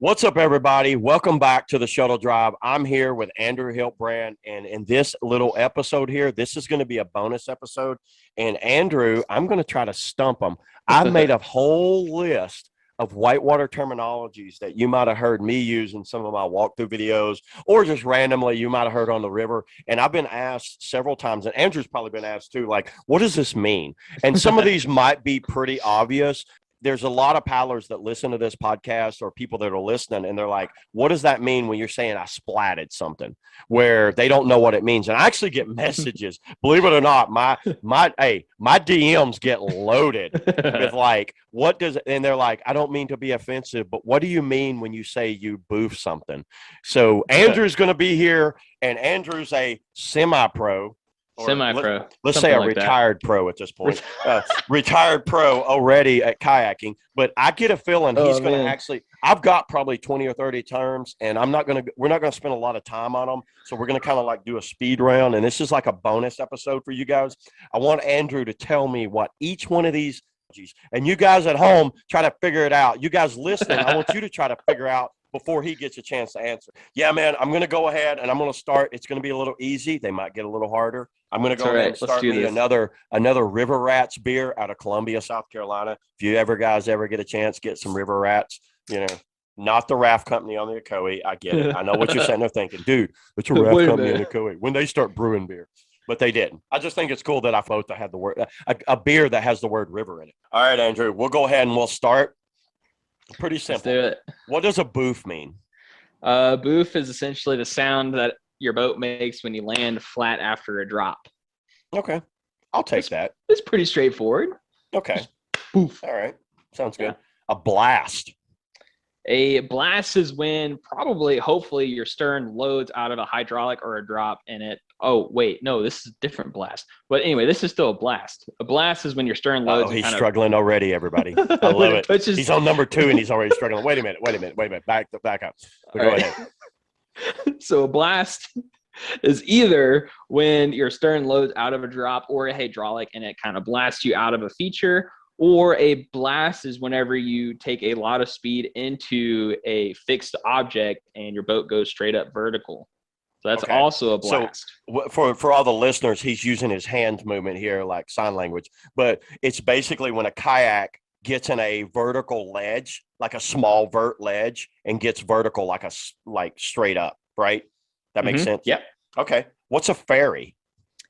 What's up, everybody? Welcome back to the Shuttle Drive. I'm here with Andrew Hiltbrand, and in this little episode here, this is going to be a bonus episode. And Andrew, I'm going to try to stump him. I've made a whole list of whitewater terminologies that you might have heard me use in some of my walkthrough videos, or just randomly you might have heard on the river. And I've been asked several times, and Andrew's probably been asked too, like, what does this mean? And some of these might be pretty obvious. There's a lot of paddlers that listen to this podcast or people that are listening, and they're like, what does that mean when you're saying I splatted something, where they don't know what it means? And I actually get messages, believe it or not, my DMs get loaded with like, what does, and they're like, I don't mean to be offensive, but what do you mean when you say you boof something? So Andrew's going to be here, and Andrew's a semi-pro. Semi-pro. Let's say a retired pro at this point. Retired pro already at kayaking. But I get a feeling he's going to actually – I've got probably 20 or 30 terms, and we're not going to spend a lot of time on them. So we're going to kind of like do a speed round, and this is like a bonus episode for you guys. I want Andrew to tell me what each one of these – and you guys at home, try to figure it out. You guys listening, I want you to try to figure out before he gets a chance to answer. Yeah, man, I'm going to go ahead and I'm going to start. It's going to be a little easy. They might get a little harder. I'm going to go ahead and start me another River Rats beer out of Columbia, South Carolina. If you guys ever get a chance, get some River Rats, not the raft company on the Ocoee. I get it. I know what you're sitting there thinking, dude, it's a raft company on the Ocoee when they start brewing beer. But they didn't. I just think it's cool that I thought they had the word, a beer that has the word river in it. All right, Andrew, we'll go ahead and we'll start. Pretty simple. Let's do it. What does a boof mean? Boof is essentially the sound that your boat makes when you land flat after a drop. Okay. I'll take that. It's pretty straightforward. Okay. Just boof. All right. Sounds good. Yeah. A blast. A blast is when hopefully your stern loads out of a hydraulic or a drop and it – oh, wait. No, this is a different blast. But anyway, this is still a blast. A blast is when your stern loads. Oh, he's struggling already, everybody. I love it. He's on number 2 and he's already struggling. Wait a minute. Back up. Go ahead. So a blast is either when your stern loads out of a drop or a hydraulic and it kind of blasts you out of a feature, or a blast is whenever you take a lot of speed into a fixed object and your boat goes straight up vertical. So that's also a blast. So for all the listeners, he's using his hand movement here like sign language, but it's basically when a kayak gets in a vertical ledge, like a small vert ledge, and gets vertical like straight up, right? That makes sense? Yep. Okay. What's a ferry?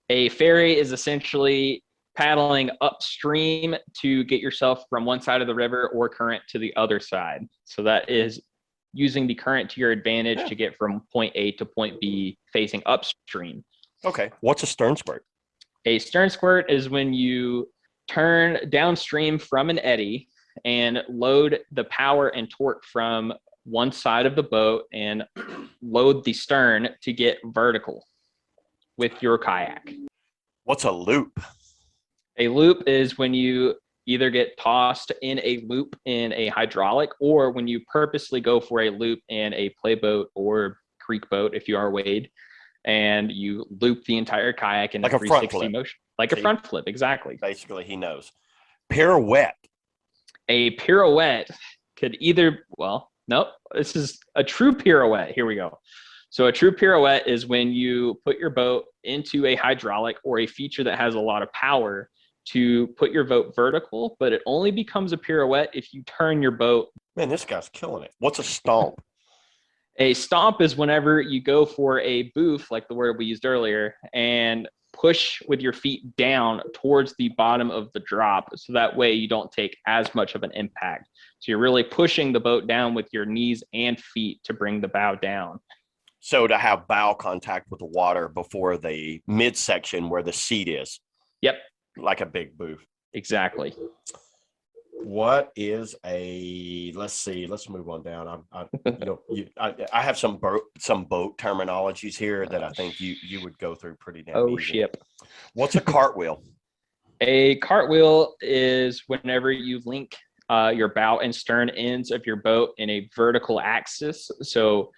A ferry is essentially paddling upstream to get yourself from one side of the river or current to the other side. So that is using the current to your advantage to get from point A to point B facing upstream. Okay. What's a stern squirt? A stern squirt is when you turn downstream from an eddy and load the power and torque from one side of the boat and load the stern to get vertical with your kayak. What's a loop? A loop is when you either get tossed in a loop in a hydraulic or when you purposely go for a loop in a playboat or creek boat if you are wade and you loop the entire kayak in like a 360 motion. Like a front flip, exactly. Basically, he knows. Pirouette. A pirouette could this is a true pirouette. Here we go. So a true pirouette is when you put your boat into a hydraulic or a feature that has a lot of power to put your boat vertical, but it only becomes a pirouette if you turn your boat. Man, this guy's killing it. What's a stomp? A stomp is whenever you go for a boof, like the word we used earlier, and push with your feet down towards the bottom of the drop. So that way you don't take as much of an impact. So you're really pushing the boat down with your knees and feet to bring the bow down. So to have bow contact with the water before the midsection where the seat is. Yep. Like a big boof. Exactly. What is let's move on down. I have some boat terminologies here that I think you would go through pretty damn easy. Ship. What's a cartwheel? A cartwheel is whenever you link your bow and stern ends of your boat in a vertical axis. So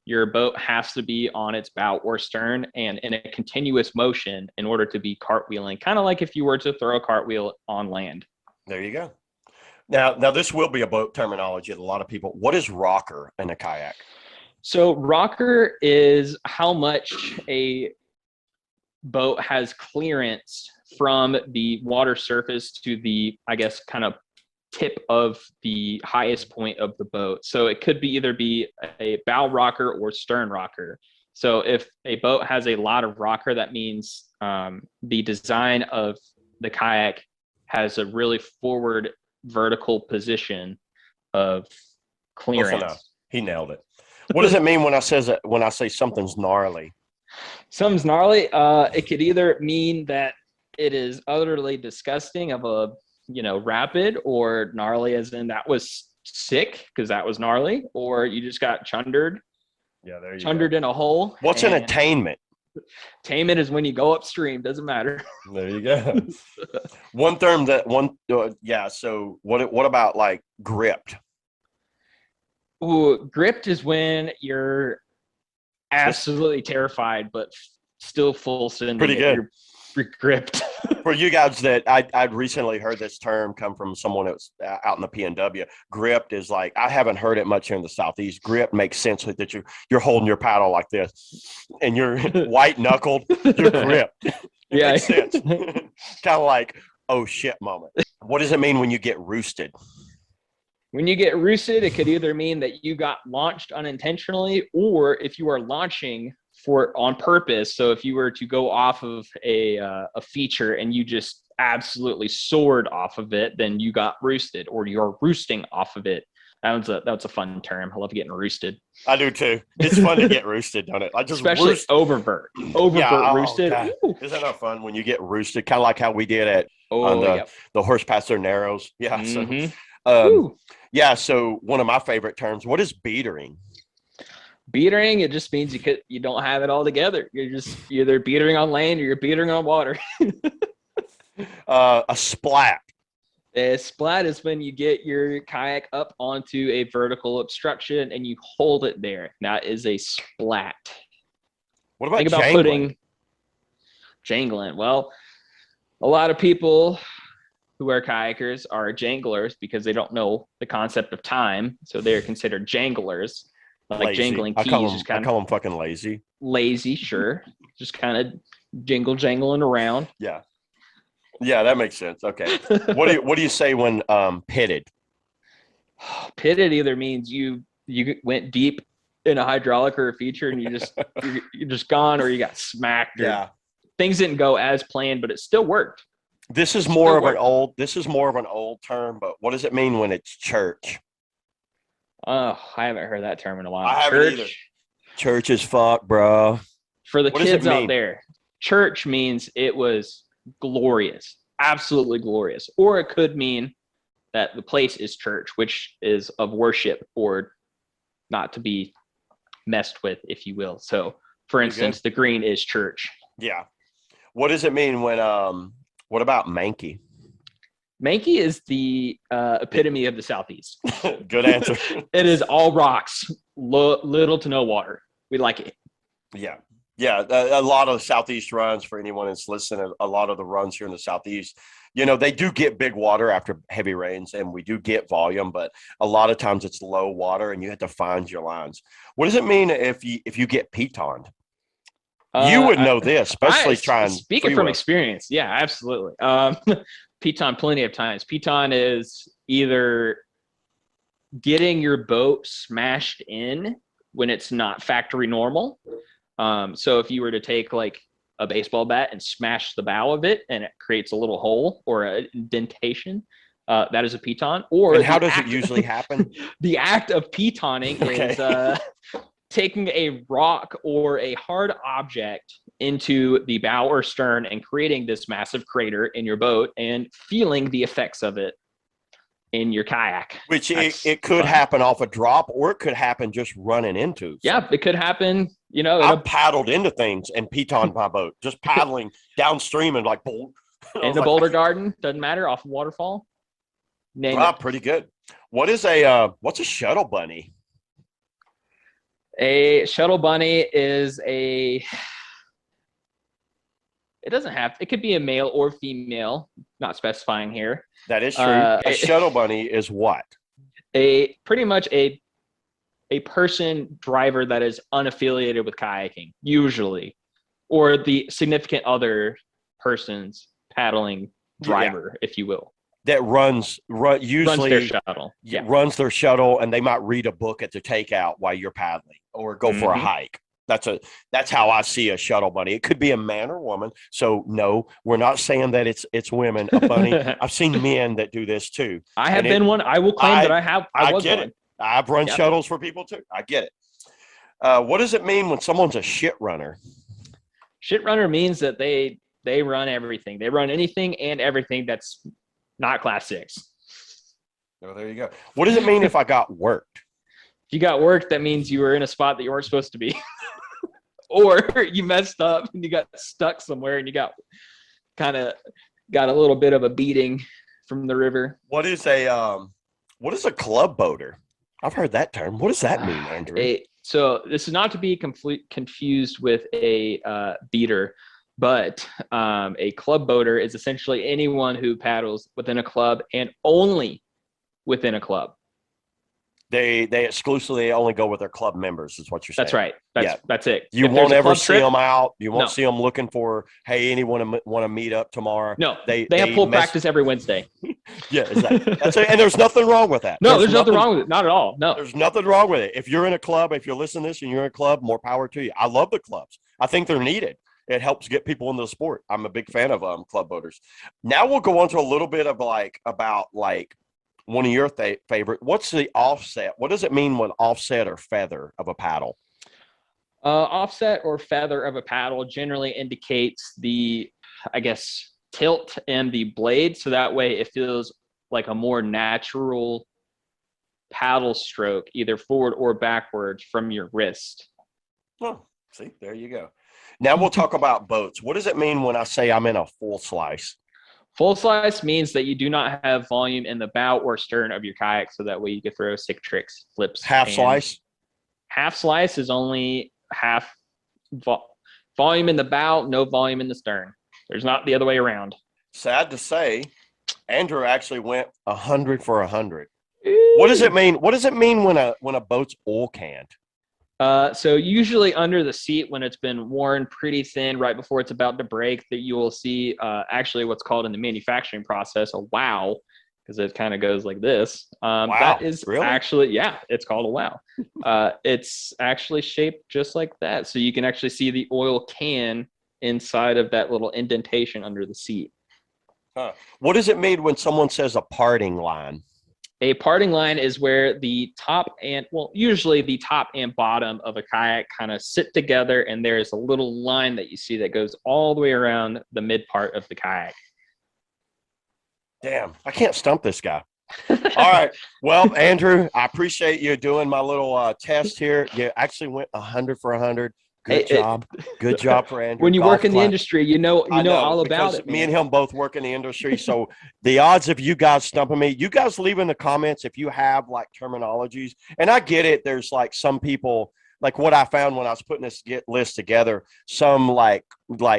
your boat has to be on its bow or stern and in a continuous motion in order to be cartwheeling, kind of like if you were to throw a cartwheel on land. There you go. Now this will be a boat terminology to a lot of people. What is rocker in a kayak? So rocker is how much a boat has clearance from the water surface to the, I guess, kind of tip of the highest point of the boat. So it could be either be a bow rocker or stern rocker. So if a boat has a lot of rocker, that means the design of the kayak has a really forward vertical position of clearance. Close enough. He nailed it. What does it mean when I say something's gnarly? Something's gnarly. It could either mean that it is utterly disgusting of a rapid, or gnarly as in that was sick because that was gnarly, or you just got chundered. Yeah, there you chundered go. In a hole. What's an attainment? Attainment is when you go upstream. Doesn't matter. There you go. One term that So what about like gripped? Ooh, gripped is when you're absolutely terrified, but still full sending. Pretty good. You're gripped. For you guys that I'd recently heard this term come from someone that was out in the PNW. Gripped is like, I haven't heard it much here in the Southeast. Grip makes sense that you're holding your paddle like this and you're white knuckled. You're gripped. It makes sense. Kind of like, oh shit moment. What does it mean when you get roosted? When you get roosted, it could either mean that you got launched unintentionally, or if you are launching on purpose. So if you were to go off of a feature and you just absolutely soared off of it, then you got roosted, or you're roosting off of it. That's a fun term. I love getting roosted. I do too. It's fun to get roosted, don't it? I just especially oververt roosted. Isn't that fun when you get roosted? Kind of like how we did at the horse pasture narrows. Yeah. Mm-hmm. So one of my favorite terms. What is beatering? Beatering, it just means you don't have it all together. You're either beatering on land or you're beatering on water. A splat. A splat is when you get your kayak up onto a vertical obstruction and you hold it there. That is a splat. What about Think about putting jangling? Well, a lot of people who are kayakers are janglers because they don't know the concept of time, so they're considered janglers. Like lazy. Jangling keys, I call them fucking lazy. Lazy, sure. Just kind of jangling around. Yeah, that makes sense. Okay. What do you say when pitted? Pitted either means you went deep in a hydraulic or a feature and you're just gone, or you got smacked. Yeah. Things didn't go as planned, but it still worked. This is more of an old term, but what does it mean when it's church? Oh, I haven't heard that term in a while. I haven't either. Church is fuck, bro. For the kids out there, church means it was glorious, absolutely glorious. Or it could mean that the place is church, which is of worship or not to be messed with, if you will. So, for instance, the green is church. Yeah. What does it mean when what about manky? Manky is the epitome of the Southeast. Good answer. It is all rocks, little to no water. We like it. Yeah. Yeah. A lot of Southeast runs, for anyone that's listening, a lot of the runs here in the Southeast, they do get big water after heavy rains, and we do get volume, but a lot of times it's low water and you have to find your lines. What does it mean if you get pitoned? You would know this, especially speaking from experience. Yeah, absolutely. Piton plenty of times. Piton is either getting your boat smashed in when it's not factory normal. So if you were to take like a baseball bat and smash the bow of it and it creates a little hole or an indentation, that is a piton. And how does it usually happen? The act of pitoning is taking a rock or a hard object into the bow or stern and creating this massive crater in your boat and feeling the effects of it in your kayak. Which it could happen off a drop, or it could happen just running into. So. Yeah, it could happen. I've paddled into things and pitoned my boat, just paddling downstream and like in the boulder garden, doesn't matter, off a waterfall. Pretty good. What's a shuttle bunny? A shuttle bunny is It doesn't have. It could be a male or female, not specifying here. That is true. A shuttle bunny is what? Pretty much a person driver that is unaffiliated with kayaking, usually, or the significant other person's paddling driver, if you will. That usually runs their shuttle. Runs their shuttle, and they might read a book at the takeout while you're paddling, or go for a hike. That's how I see a shuttle bunny. It could be a man or woman. So no, we're not saying that it's women. A bunny. I've seen men that do this too. I have been one. I will claim that I have. I was get one. it. I've run shuttles for people too. I get it. What does it mean when someone's a shit runner? Shit runner means that they run everything. They run anything and everything that's not class 6. Oh, there you go. What does it mean if I got worked? If you got worked, that means you were in a spot that you weren't supposed to be. Or you messed up and you got stuck somewhere and you got a little bit of a beating from the river. What is a club boater? I've heard that term. What does that mean, Andrew? So this is not to be confused with a beater, but a club boater is essentially anyone who paddles within a club and only within a club. They exclusively only go with their club members, is what you're saying. That's right. That's it. You won't ever see them out. You won't see them looking for, hey, anyone want to meet up tomorrow? No, they have pool practice every Wednesday. Yeah, exactly. That's it. And there's nothing wrong with that. No, there's nothing wrong with it. Not at all. No. There's nothing wrong with it. If you're in a club, if you're listening to this and you're in a club, more power to you. I love the clubs. I think they're needed. It helps get people into the sport. I'm a big fan of club boaters. Now we'll go on to a little bit of about one of your favorite. What's the offset? What does it mean when offset or feather of a paddle? Offset or feather of a paddle generally indicates the, I guess, tilt and the blade. So that way it feels like a more natural paddle stroke, either forward or backwards from your wrist. Oh, see, there you go. Now we'll talk about boats. What does it mean when I say I'm in a full slice? Full slice means that you do not have volume in the bow or stern of your kayak, so that way you can throw sick tricks, flips. Half slice? Half slice is only half volume in the bow, no volume in the stern. There's not the other way around. Sad to say, Andrew actually went 100 for 100. What does it mean? What does it mean when a boat's oil canned? So usually under the seat, when it's been worn pretty thin right before it's about to break, that you will see actually what's called in the manufacturing process a wow, because it kind of goes like this. Wow, that is really? Actually, it's called a wow. It's actually shaped just like that. So you can actually see the oil can inside of that little indentation under the seat. Huh. What does it mean when someone says a parting line? A parting line is where the top usually the top and bottom of a kayak kind of sit together, and there's a little line that you see that goes all the way around the mid part of the kayak. Damn, I can't stump this guy. All right. Well, Andrew, I appreciate you doing my little test here. You actually went 100 for 100. Good job. Good job for Andrew. When you work in the industry, you know all about it. Me and him both work in the industry. So the odds of you guys stumping me, you guys leave in the comments if you have terminologies. And I get it. There's some people, like what I found when I was putting this list together, some like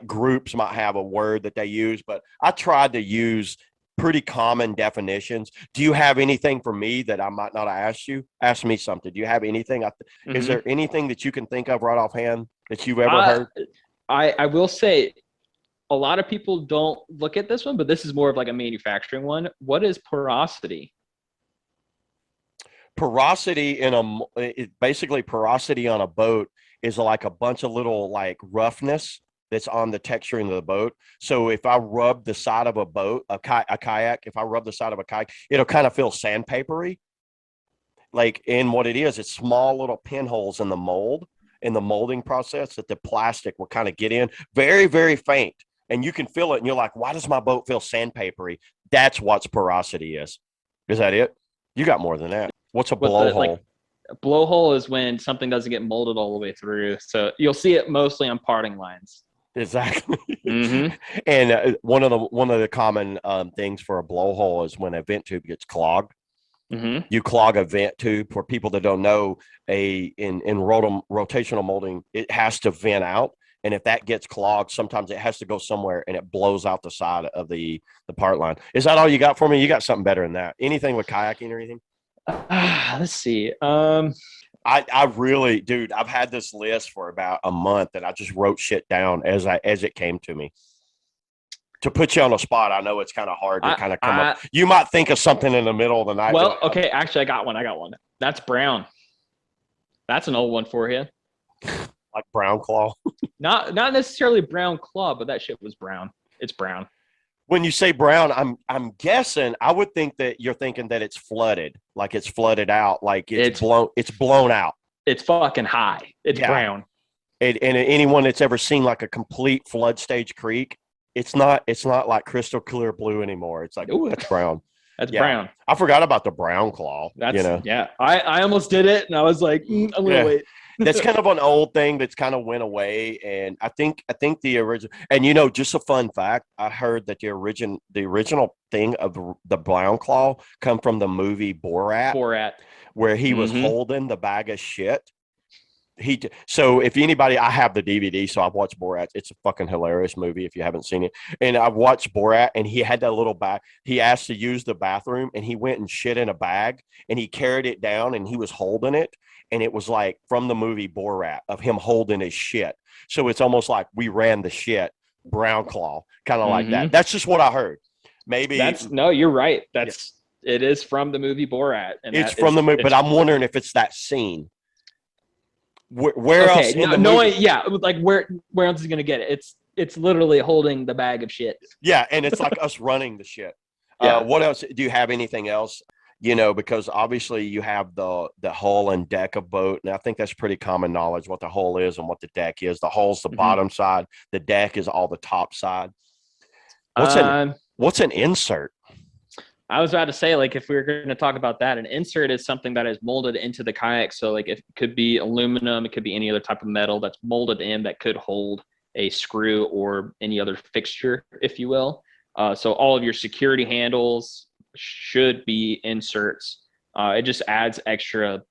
groups might have a word that they use, but I tried to use pretty common definitions. Do you have anything for me that I might not have asked you? Ask me something. Do you have anything? Is there anything that you can think of right offhand that you've ever heard? I will say a lot of people don't look at this one, but this is more of like a manufacturing one. What is porosity? Porosity basically porosity on a boat is like a bunch of little roughness that's on the texturing of the boat. So if I rub the side of a boat, a kayak, if I rub the side of a kayak, it'll kind of feel sandpapery. And what it is, it's small little pinholes in the molding process that the plastic will kind of get in. Very, very faint. And you can feel it. And you're like, why does my boat feel sandpapery? That's what porosity is. Is that it? You got more than that. What's a blowhole? A blowhole is when something doesn't get molded all the way through. So you'll see it mostly on parting lines. Exactly. Mm-hmm. And one of the common things for a blowhole is when a vent tube gets clogged. Mm-hmm. You clog a vent tube. For people that don't know, in rotational molding, it has to vent out. And if that gets clogged, sometimes it has to go somewhere and it blows out the side of the part line. Is that all you got for me? You got something better than that? Anything with kayaking or anything? Let's see. I really, dude, I've had this list for about a month and I just wrote shit down as it came to me. To put you on the spot, I know it's kind of hard to kind of come up. You might think of something in the middle of the night. Well, okay, actually, I got one. That's brown. That's an old one for you. Like brown claw. Not necessarily brown claw, but that shit was brown. It's brown. When you say brown, I'm guessing I would think that you're thinking that it's flooded, like it's flooded out, like it's blown out. It's fucking high. It's brown. And anyone that's ever seen like a complete flood stage creek, it's not like crystal clear blue anymore. It's like, ooh, that's brown. That's brown. I forgot about the brown claw. Yeah. I almost did it, and I was like, I'm gonna wait. That's kind of an old thing that's kind of went away, and I think the original. And just a fun fact, I heard that the original thing of the brown claw come from the movie Borat, where he was holding the bag of shit. So if anybody, I have the DVD, so I've watched Borat. It's a fucking hilarious movie if you haven't seen it. And I've watched Borat, and he had that little bag. He asked to use the bathroom, and he went and shit in a bag, and he carried it down, and he was holding it, and it was like from the movie Borat of him holding his shit. So it's almost like we ran the shit, brown claw, kind of like that. That's just what I heard. Maybe you're right. It is from the movie Borat, and it's from the movie. But I'm wondering if it's that scene. Where else in the movie? Yeah, like where else is he gonna get it? It's literally holding the bag of shit. Yeah, and it's like us running the shit. Yeah. What else? Do you have anything else? Because obviously you have the hull and deck of boat, and I think that's pretty common knowledge what the hull is and what the deck is. The hull's the bottom side. The deck is all the top side. What's an insert? I was about to say, like, if we were going to talk about that, an insert is something that is molded into the kayak. So, like, it could be aluminum, it could be any other type of metal that's molded in that could hold a screw or any other fixture, if you will. So all of your security handles should be inserts. It just adds extra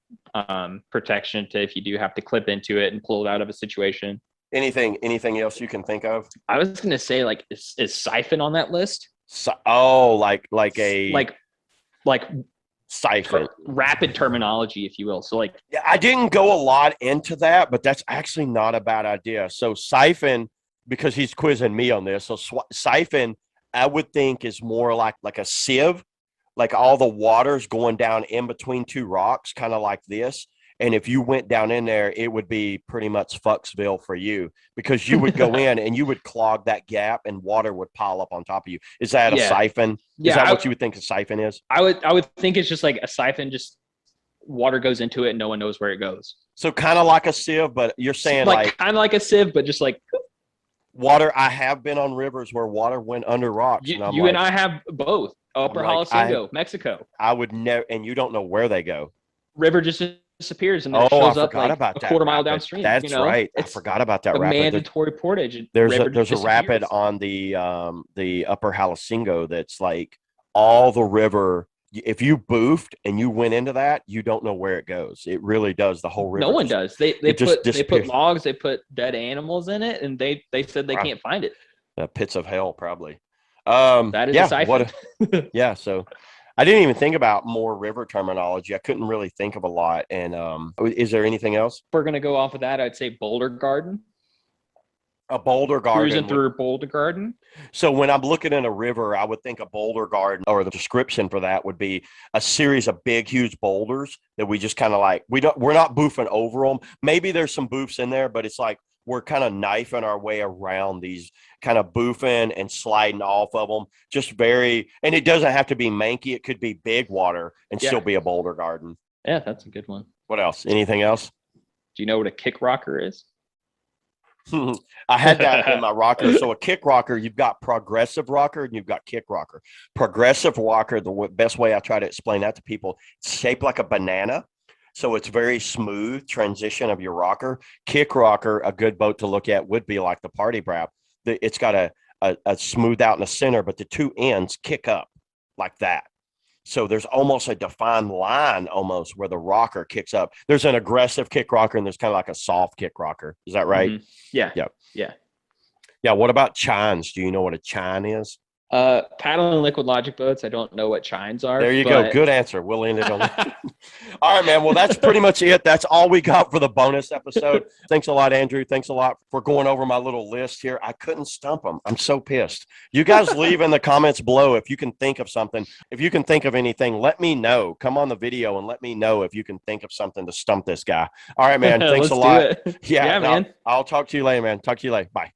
protection to if you do have to clip into it and pull it out of a situation. Anything else you can think of? I was going to say, like, is siphon on that list? Like siphon, rapid terminology, if you will. So like, I didn't go a lot into that, but that's actually not a bad idea. So siphon, because he's quizzing me on this. So siphon, I would think is more like a sieve, like all the water's going down in between two rocks, kind of like this. And if you went down in there, it would be pretty much Fucksville for you, because you would go in and you would clog that gap and water would pile up on top of you. Is that a siphon? Is that what you would think a siphon is? I would think it's just like a siphon, just water goes into it and no one knows where it goes. So kind of like a sieve, but you're saying like kind of like a sieve, but just like water. I have been on rivers where water went under rocks. And I have both. Upper Halacingo, Mexico. I would never, and you don't know where they go. River just disappears and then shows up like a quarter mile downstream. That's right. I forgot about that rapid. Mandatory portage. There's a rapid on the Upper Halacingo that's like all the river. If you boofed and you went into that, you don't know where it goes. It really does. The whole river. No one does. They put logs, they put dead animals in it, and they said they can't find it. Pits of hell, probably. That is a siphon. Yeah. So I didn't even think about more river terminology. I couldn't really think of a lot. And is there anything else? If we're going to go off of that, I'd say boulder garden. A boulder garden. Cruising through a boulder garden. So when I'm looking in a river, I would think a boulder garden, or the description for that would be a series of big, huge boulders that we just kind of like, we're not boofing over them. Maybe there's some boofs in there, but it's like we're kind of knifing our way around these, kind of boofing and sliding off of them. And it doesn't have to be manky. It could be big water and still be a boulder garden. Yeah, that's a good one. What else? Anything else? Do you know what a kick rocker is? I had that in my rocker. So a kick rocker, you've got progressive rocker and you've got kick rocker. Progressive rocker, the best way I try to explain that to people, it's shaped like a banana. So it's very smooth transition of your rocker. Kick rocker, a good boat to look at would be like the Party Brab. It's got a smooth out in the center, but the two ends kick up like that. So there's almost a defined line almost where the rocker kicks up. There's an aggressive kick rocker and there's kind of like a soft kick rocker. Is that right? Mm-hmm. Yeah. Yeah. Yeah. Yeah. What about chines? Do you know what a chine is? Paddle and liquid logic boats. I don't know what chines are. There you go. but... Good answer. We'll end it on that. All right, man. Well, that's pretty much it. That's all we got for the bonus episode. Thanks a lot, Andrew. Thanks a lot for going over my little list here. I couldn't stump them. I'm so pissed. You guys leave in the comments below if you can think of something. If you can think of anything, let me know. Come on the video and let me know if you can think of something to stump this guy. All right, man. Thanks a lot. Yeah, man. I'll talk to you later, man. Talk to you later. Bye.